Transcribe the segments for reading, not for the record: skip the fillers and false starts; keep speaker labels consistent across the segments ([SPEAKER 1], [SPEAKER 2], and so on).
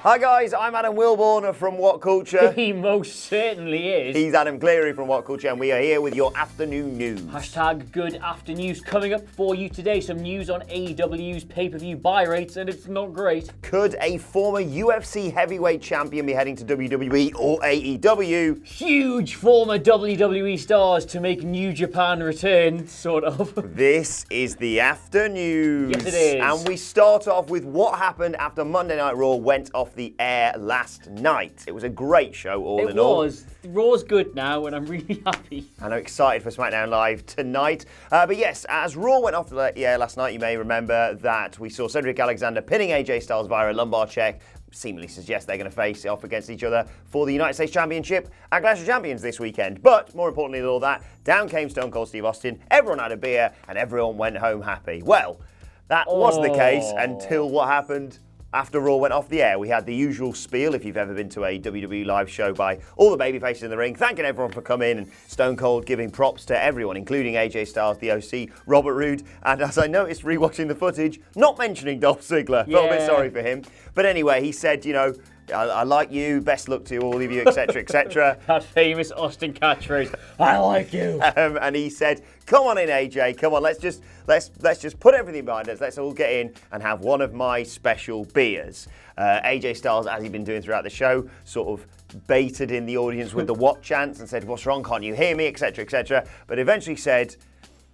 [SPEAKER 1] Hi guys, I'm Adam Wilbourn from WhatCulture.
[SPEAKER 2] He most certainly is.
[SPEAKER 1] He's Adam Clery from WhatCulture, and we are here with your afternoon news.
[SPEAKER 2] Hashtag good afternoons coming up for you today. Some news on AEW's pay-per-view buy rates, and it's not great.
[SPEAKER 1] Could a former UFC heavyweight champion be heading to WWE or AEW?
[SPEAKER 2] Huge former WWE stars to make New Japan return, sort of.
[SPEAKER 1] This is the afternoon.
[SPEAKER 2] Yes, it is.
[SPEAKER 1] And we start off with what happened after Monday Night Raw went off the air last night. It was a great show, all in all.
[SPEAKER 2] It was. Raw's good now, and I'm really happy.
[SPEAKER 1] And I'm excited for SmackDown Live tonight. But yes, as Raw went off the air last night, you may remember that we saw Cedric Alexander pinning AJ Styles via a lumbar check. Seemingly suggests they're going to face off against each other for the United States Championship at Clash of Champions this weekend. But more importantly than all that, down came Stone Cold Steve Austin. Everyone had a beer, and everyone went home happy. Well, that was the case until what happened after Raw went off the air. We had the usual spiel, if you've ever been to a WWE live show, by all the babyfaces in the ring, thanking everyone for coming, and Stone Cold giving props to everyone, including AJ Styles, the OC, Robert Roode, and as I noticed rewatching the footage, not mentioning Dolph Ziggler. Felt a bit sorry for him. But anyway, he said, you know, I like you, best luck to all of you, etc., etc.
[SPEAKER 2] That famous Austin catchphrase, I like you.
[SPEAKER 1] And he said, come on in, AJ, come on, let's just put everything behind us, let's all get in and have one of my special beers. AJ Styles, as he'd been doing throughout the show, sort of baited in the audience with the what chants and said, what's wrong, can't you hear me, etc., etc., but eventually said,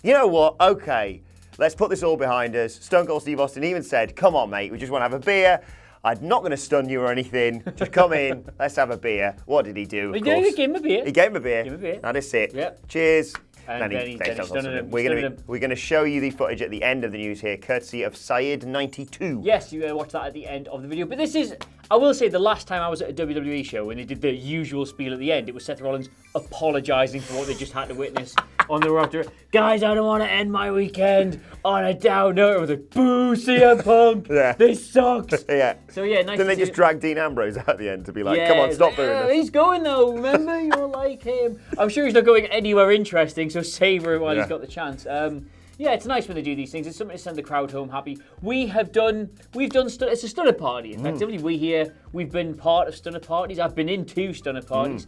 [SPEAKER 1] you know what, okay, let's put this all behind us. Stone Cold Steve Austin even said, come on, mate, we just want to have a beer. I'm not going to stun you or anything. Just come in, let's have a beer. What did he do?
[SPEAKER 2] He gave him a beer.
[SPEAKER 1] He gave him a beer.
[SPEAKER 2] Gave him a beer.
[SPEAKER 1] That is it.
[SPEAKER 2] Yep.
[SPEAKER 1] Cheers.
[SPEAKER 2] And then he stunned him.
[SPEAKER 1] We're going to show you the footage at the end of the news here, courtesy of Syed92.
[SPEAKER 2] Yes, you watch that at the end of the video. But this is, I will say, the last time I was at a WWE show when they did the usual spiel at the end, it was Seth Rollins apologising for what they just had to witness on the road after. Guys, I don't want to end my weekend on a down note. It was like, boo, CM Punk.
[SPEAKER 1] Yeah.
[SPEAKER 2] This sucks.
[SPEAKER 1] Yeah.
[SPEAKER 2] So yeah, nice.
[SPEAKER 1] Then they just dragged Dean Ambrose out at the end to be like, come on, stop doing this.
[SPEAKER 2] He's going though. Remember, you're like him. I'm sure he's not going anywhere interesting. So savour it while he's got the chance. Yeah, it's nice when they do these things. It's something to send the crowd home happy. It's a stunner party, effectively. We've been part of stunner parties. I've been in 2 stunner parties,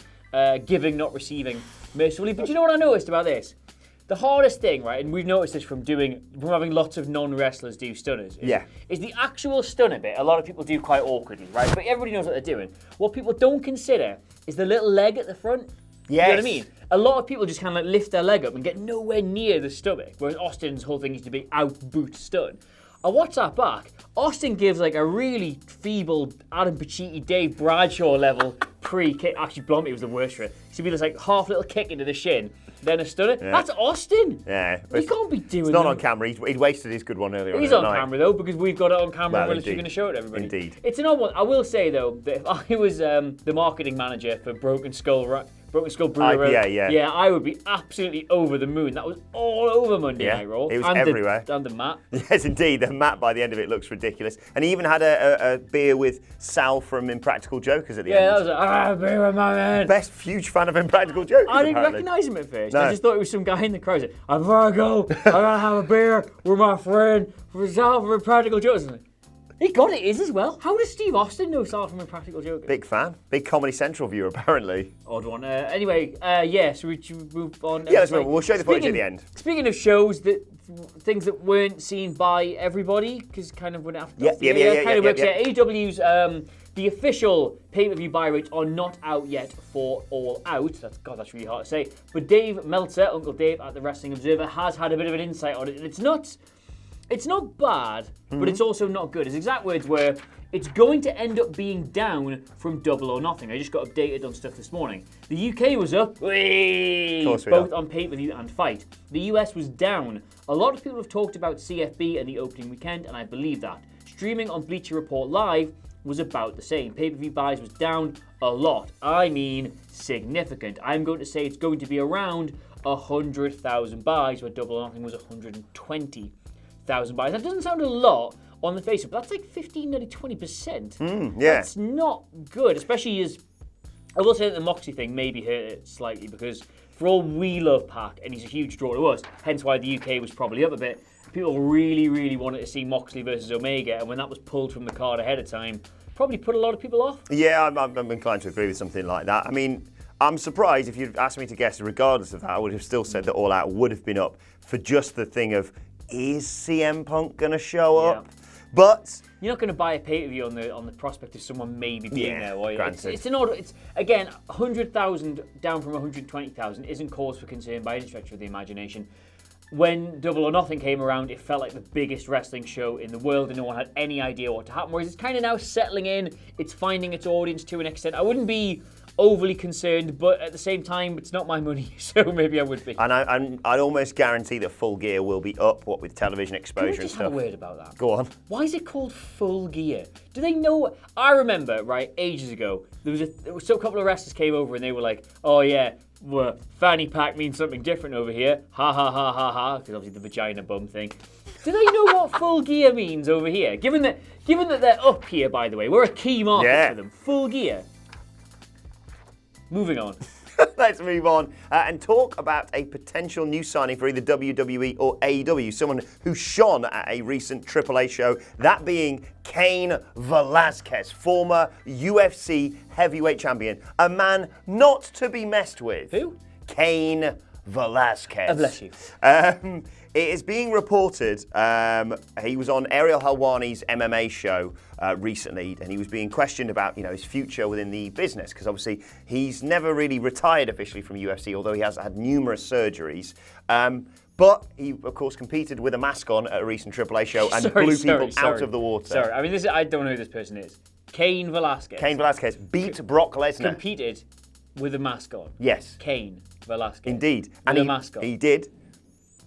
[SPEAKER 2] giving, not receiving, mercifully. But you know what I noticed about this? The hardest thing, right, and we've noticed this from having lots of non-wrestlers do stunners, is the actual stunner bit. A lot of people do quite awkwardly, right? But everybody knows what they're doing. What people don't consider is the little leg at the front.
[SPEAKER 1] Yes.
[SPEAKER 2] You know what I mean? A lot of people just kind of like lift their leg up and get nowhere near the stomach, whereas Austin's whole thing used to be out boot stun. I watch that back. Austin gives like a really feeble Adam Pacitti, Dave Bradshaw level pre-kick. Actually, Blommy was the worst for it. It should be this like half little kick into the shin, then a stunner. Yeah. That's Austin.
[SPEAKER 1] Yeah.
[SPEAKER 2] He can't be doing that.
[SPEAKER 1] It's not on camera. He'd wasted his good one earlier.
[SPEAKER 2] He's on camera though, because we've got it on camera when we're going to show it to everybody.
[SPEAKER 1] Indeed.
[SPEAKER 2] It's an odd one. I will say though, that if I was the marketing manager for Broken Skull Brewery, yeah, I would be absolutely over the moon. That was all over Monday Night Raw.
[SPEAKER 1] It was everywhere.
[SPEAKER 2] And the mat.
[SPEAKER 1] Yes, indeed. The mat by the end of it looks ridiculous. And he even had a beer with Sal from Impractical Jokers at the end.
[SPEAKER 2] Yeah, that was like, beer with my man.
[SPEAKER 1] Best huge fan of Impractical Jokers.
[SPEAKER 2] I didn't recognise him at first.
[SPEAKER 1] No.
[SPEAKER 2] I just thought it was some guy in the crowd. Said, I'm gonna go. I gotta have a beer with my friend for Sal from Impractical Jokers. He got it as well. How does Steve Austin know Sal from Impractical Jokers?
[SPEAKER 1] Big fan. Big Comedy Central viewer, apparently.
[SPEAKER 2] Odd one. Anyway, so we move on.
[SPEAKER 1] Yeah, let's move on. We'll show the footage at the end.
[SPEAKER 2] Speaking of shows things that weren't seen by everybody, because kind of went after.
[SPEAKER 1] Yeah.
[SPEAKER 2] AEW's the official pay-per-view buy rates are not out yet for All Out. That's really hard to say. But Dave Meltzer, Uncle Dave at the Wrestling Observer, has had a bit of an insight on it, and it's not bad, but it's also not good. His exact words were, it's going to end up being down from Double or Nothing. I just got updated on stuff this morning. The UK was up, both on pay-per-view and Fight. The US was down. A lot of people have talked about CFB and the opening weekend, and I believe that. Streaming on Bleacher Report Live was about the same. Pay-per-view buys was down a lot. I mean, significant. I'm going to say it's going to be around 100,000 buys, where Double or Nothing was 120,000 buys. That doesn't sound a lot on the face of it, but that's like 15, nearly 20%. That's not good, especially as I will say that the Moxie thing maybe hurt it slightly, because for all we love Pac, and he's a huge draw to us, hence why the UK was probably up a bit, people really, really wanted to see Moxley versus Omega, and when that was pulled from the card ahead of time, probably put a lot of people off.
[SPEAKER 1] Yeah, I'm inclined to agree with something like that. I mean, I'm surprised if you'd asked me to guess, regardless of that, I would have still said that All Out would have been up for just the thing of, is CM Punk going to show up? But
[SPEAKER 2] you're not going to buy a pay-per-view on the prospect of someone maybe being there, are you?
[SPEAKER 1] Granted.
[SPEAKER 2] It's an order. It's again 100,000 down from 120,000 isn't cause for concern by any stretch of the imagination. When Double or Nothing came around, it felt like the biggest wrestling show in the world, and no one had any idea what to happen. Whereas it's kind of now settling in. It's finding its audience to an extent. I wouldn't be overly concerned, but at the same time, it's not my money, so maybe I would be.
[SPEAKER 1] And I'd almost guarantee that Full Gear will be up, what with television exposure and stuff.
[SPEAKER 2] Have a word about that.
[SPEAKER 1] Go on.
[SPEAKER 2] Why is it called Full Gear? Do they know? I remember, right, ages ago, there was a couple of wrestlers came over and they were like, oh yeah, well, fanny pack means something different over here. Ha ha ha ha ha, because obviously the vagina bum thing. Do they know what Full Gear means over here? Given that they're up here, by the way, we're a key market for them. Full Gear. Moving on.
[SPEAKER 1] Let's move on and talk about a potential new signing for either WWE or AEW, someone who shone at a recent AAA show, that being Cain Velasquez, former UFC heavyweight champion, a man not to be messed with.
[SPEAKER 2] Who?
[SPEAKER 1] Cain Velasquez.
[SPEAKER 2] Bless you.
[SPEAKER 1] It is being reported, he was on Ariel Helwani's MMA show recently, and he was being questioned about, his future within the business, because obviously he's never really retired officially from UFC, although he has had numerous surgeries. But he, of course, competed with a mask on at a recent AAA show and blew people out of the water.
[SPEAKER 2] Sorry, I mean, I don't know who this person is. Cain Velasquez.
[SPEAKER 1] Cain Velasquez beat Brock Lesnar.
[SPEAKER 2] Competed with a mask on.
[SPEAKER 1] Yes.
[SPEAKER 2] Cain Velasquez.
[SPEAKER 1] Indeed.
[SPEAKER 2] With a mask on.
[SPEAKER 1] He did.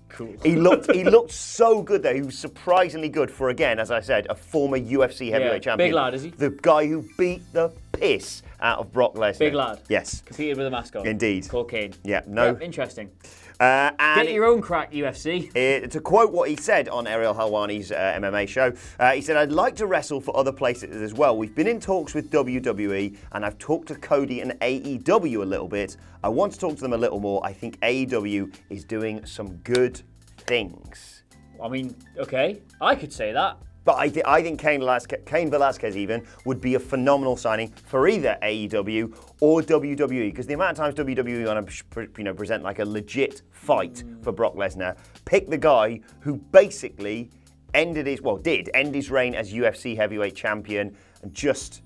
[SPEAKER 2] Cool.
[SPEAKER 1] He looked so good though. He was surprisingly good for, again, as I said, a former UFC heavyweight champion.
[SPEAKER 2] Big lad, is he?
[SPEAKER 1] The guy who beat the piss out of Brock Lesnar.
[SPEAKER 2] Big lad.
[SPEAKER 1] Yes.
[SPEAKER 2] Competed with a mask on.
[SPEAKER 1] Indeed.
[SPEAKER 2] Called Cain.
[SPEAKER 1] Yeah. No.
[SPEAKER 2] Yeah, interesting.
[SPEAKER 1] And
[SPEAKER 2] Get your own crack, UFC.
[SPEAKER 1] To quote what he said on Ariel Helwani's MMA show, he said, "I'd like to wrestle for other places as well. We've been in talks with WWE, and I've talked to Cody and AEW a little bit. I want to talk to them a little more. I think AEW is doing some good things."
[SPEAKER 2] I mean, okay, I could say that.
[SPEAKER 1] But I think Cain Velasquez even would be a phenomenal signing for either AEW or WWE, because the amount of times WWE want to present like a legit fight for Brock Lesnar, pick the guy who basically did end his reign as UFC heavyweight champion and just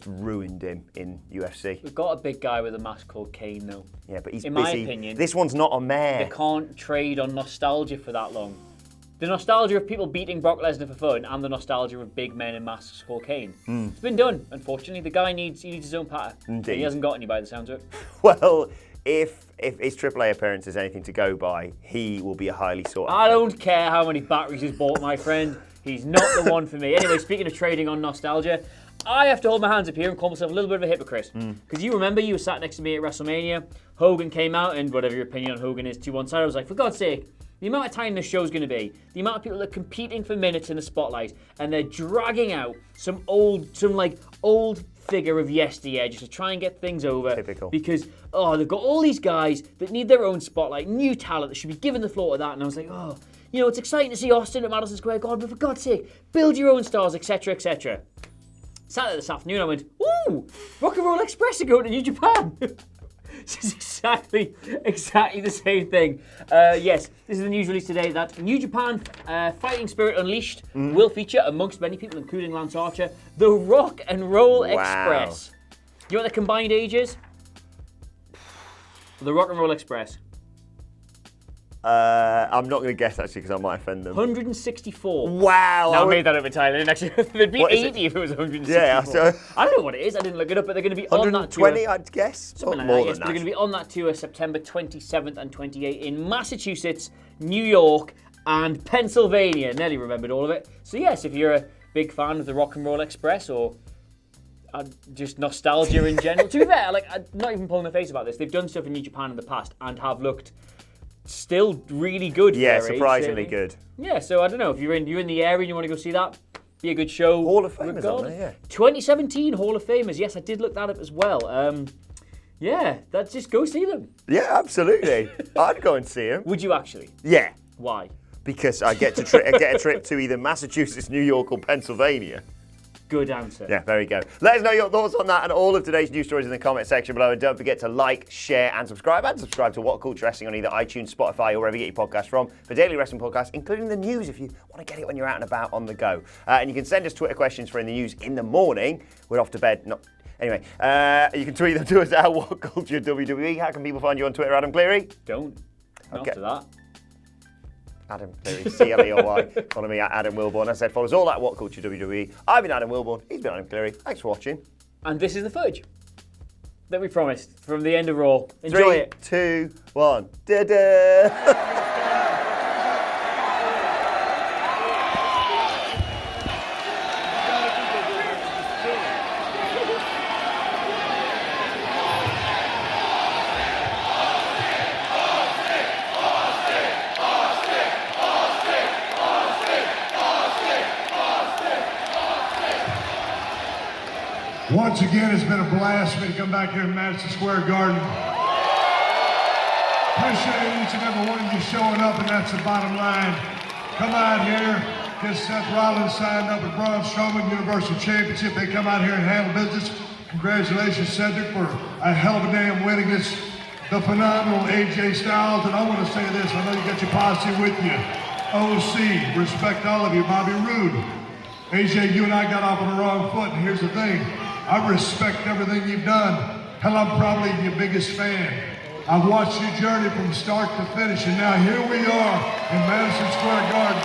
[SPEAKER 1] ruined him in UFC.
[SPEAKER 2] We've got a big guy with a mask called Cain, though.
[SPEAKER 1] Yeah, but he's
[SPEAKER 2] in
[SPEAKER 1] busy.
[SPEAKER 2] my opinion,
[SPEAKER 1] this one's not a mayor.
[SPEAKER 2] They can't trade on nostalgia for that long. The nostalgia of people beating Brock Lesnar for fun and the nostalgia of big men in masks called Cain. It's been done, unfortunately. The guy needs his own patter.
[SPEAKER 1] Indeed.
[SPEAKER 2] He hasn't got any by the sounds of it.
[SPEAKER 1] Well, if his AAA appearance is anything to go by, he will be a highly sought after.
[SPEAKER 2] I don't care how many batteries he's bought, my friend. He's not the one for me. Anyway, speaking of trading on nostalgia, I have to hold my hands up here and call myself a little bit of a hypocrite. Because you remember, you were sat next to me at WrestleMania. Hogan came out, and whatever your opinion on Hogan is to one side, I was like, for God's sake, the amount of time this show's going to be, the amount of people that are competing for minutes in the spotlight, and they're dragging out some old figure of yesteryear just to try and get things over.
[SPEAKER 1] Typical.
[SPEAKER 2] Because, they've got all these guys that need their own spotlight, new talent that should be given the floor to that, and I was like, it's exciting to see Austin at Madison Square Garden, but for God's sake, build your own stars, etc., etc. Sat there this afternoon, I went, ooh, Rock and Roll Express are going to New Japan. This is exactly the same thing. Yes, this is the news release today that New Japan Fighting Spirit Unleashed will feature, amongst many people, including Lance Archer, the Rock and Roll Express. Do you know what the combined age is? The Rock and Roll Express.
[SPEAKER 1] I'm not going to guess, actually, because I might offend them.
[SPEAKER 2] 164.
[SPEAKER 1] Wow.
[SPEAKER 2] No, I made that up entirely. They'd be 80 if it was 164.
[SPEAKER 1] Yeah, so
[SPEAKER 2] I don't know what it is. I didn't look it up, but they're going to be on that tour.
[SPEAKER 1] 120, I'd guess.
[SPEAKER 2] Something like
[SPEAKER 1] more
[SPEAKER 2] that, yes.
[SPEAKER 1] than
[SPEAKER 2] But they're going to be on that tour September 27th and 28th in Massachusetts, New York, and Pennsylvania. Nelly remembered all of it. So yes, if you're a big fan of the Rock and Roll Express or just nostalgia in general, to be fair, I'm not even pulling my face about this. They've done stuff in New Japan in the past and have looked still really good.
[SPEAKER 1] Yeah,
[SPEAKER 2] for their
[SPEAKER 1] surprisingly
[SPEAKER 2] age,
[SPEAKER 1] good.
[SPEAKER 2] Yeah, so I don't know if you're in the area and you want to go see that. Be a good show.
[SPEAKER 1] Hall of Famers, aren't they? Yeah.
[SPEAKER 2] 2017 Hall of Famers. Yes, I did look that up as well. Yeah, just go see them.
[SPEAKER 1] Yeah, absolutely. I'd go and see him.
[SPEAKER 2] Would you actually?
[SPEAKER 1] Yeah.
[SPEAKER 2] Why?
[SPEAKER 1] Because I get a trip to either Massachusetts, New York, or Pennsylvania.
[SPEAKER 2] Good answer.
[SPEAKER 1] Yeah, there we go. Let us know your thoughts on that and all of today's news stories in the comment section below. And don't forget to like, share, and subscribe. And subscribe to What Culture Wrestling on either iTunes, Spotify, or wherever you get your podcasts from for daily wrestling podcasts, including the news if you want to get it when you're out and about on the go. And you can send us Twitter questions for in the news in the morning. We're off to bed. Anyway, you can tweet them to us at WhatCulture WWE. How can people find you on Twitter, Adam Clery?
[SPEAKER 2] Don't.
[SPEAKER 1] Okay.
[SPEAKER 2] After that.
[SPEAKER 1] Adam Clery, Cleoy. Follow me at Adam Wilbourn. As I said, follow us all at WhatCulture WWE. I've been Adam Wilbourn. He's been Adam Clery. Thanks for watching.
[SPEAKER 2] And this is the footage that we promised from the end of Raw. Enjoy it.
[SPEAKER 1] 3, 2, 1. Da-da!
[SPEAKER 3] Once again, it's been a blast for me to come back here in Madison Square Garden. Appreciate each and every one of you showing up, and that's the bottom line. Come out here, get Seth Rollins signed up with Braun Strowman, Universal Championship. They come out here and handle business. Congratulations, Cedric, for a hell of a damn win against the phenomenal AJ Styles. And I want to say this, I know you got your posse with you. OC, respect all of you. Bobby Roode. AJ, you and I got off on the wrong foot, and here's the thing. I respect everything you've done. Hell, I'm probably your biggest fan. I've watched your journey from start to finish, and now here we are in Madison Square Garden.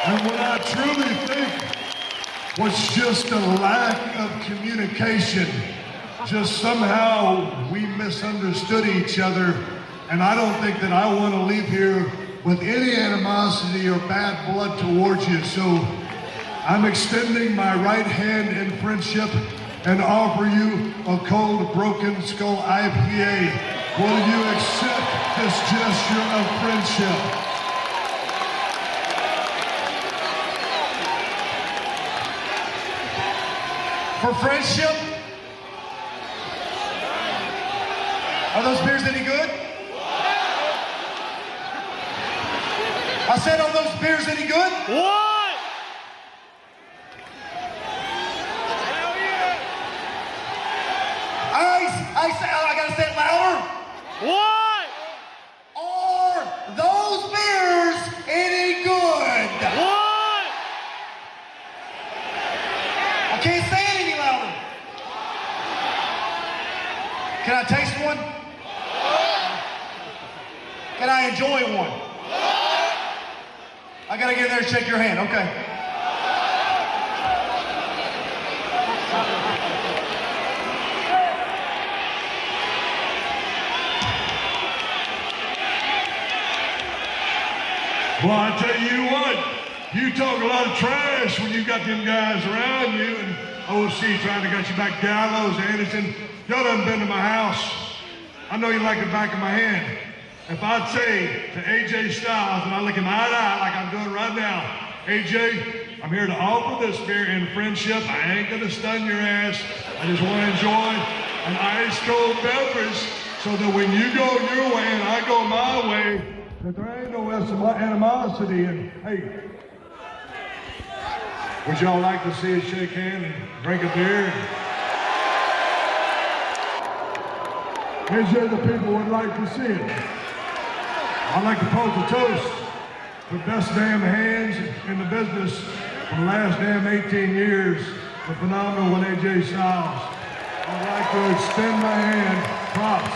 [SPEAKER 3] And what I truly think was just a lack of communication. Just somehow we misunderstood each other, and I don't think that I want to leave here with any animosity or bad blood towards you. So I'm extending my right hand in friendship and offer you a cold Broken Skull IPA. Will you accept this gesture of friendship?
[SPEAKER 4] For friendship? Are those beers any good? I said, are those beers any good?
[SPEAKER 5] What?
[SPEAKER 4] I gotta say it louder.
[SPEAKER 5] What?
[SPEAKER 4] Are those beers any good?
[SPEAKER 5] What?
[SPEAKER 4] I can't say it any louder. Can I taste one? Can I enjoy one? I gotta get in there and shake your hand, okay.
[SPEAKER 3] Well, I tell you what, you talk a lot of trash when you got them guys around you, and OC trying to get you back, Gallows, Anderson. Y'all done been to my house. I know you like the back of my hand. If I'd say to AJ Styles, and I look him eye to eye like I'm doing right now, AJ, I'm here to offer this beer in friendship. I ain't gonna stun your ass. I just want to enjoy an ice cold beverage so that when you go your way and I go my way, that there ain't no animosity. And hey, would y'all like to see us shake hands and drink a beer? AJ, the people would like to see it. I'd like to pose a toast to the best damn hands in the business for the last damn 18 years, the phenomenal one, AJ Styles. I'd like to extend my hand, props.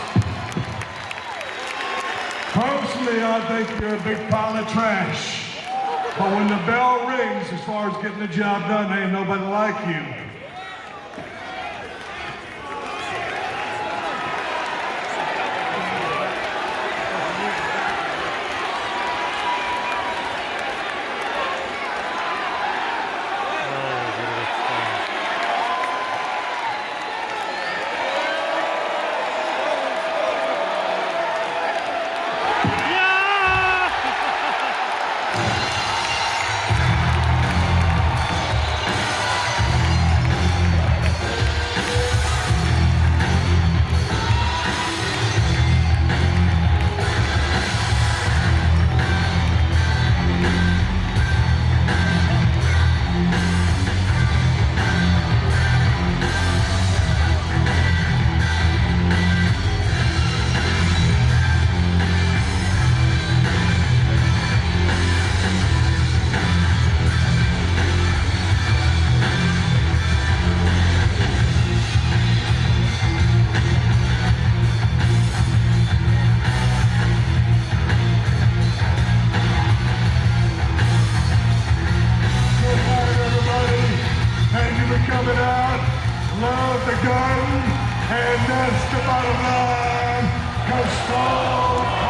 [SPEAKER 3] Personally, I think you're a big pile of trash. But when the bell rings, as far as getting the job done, ain't nobody like you. coming out. Love the garden. And that's the bottom line. 'Cause Stone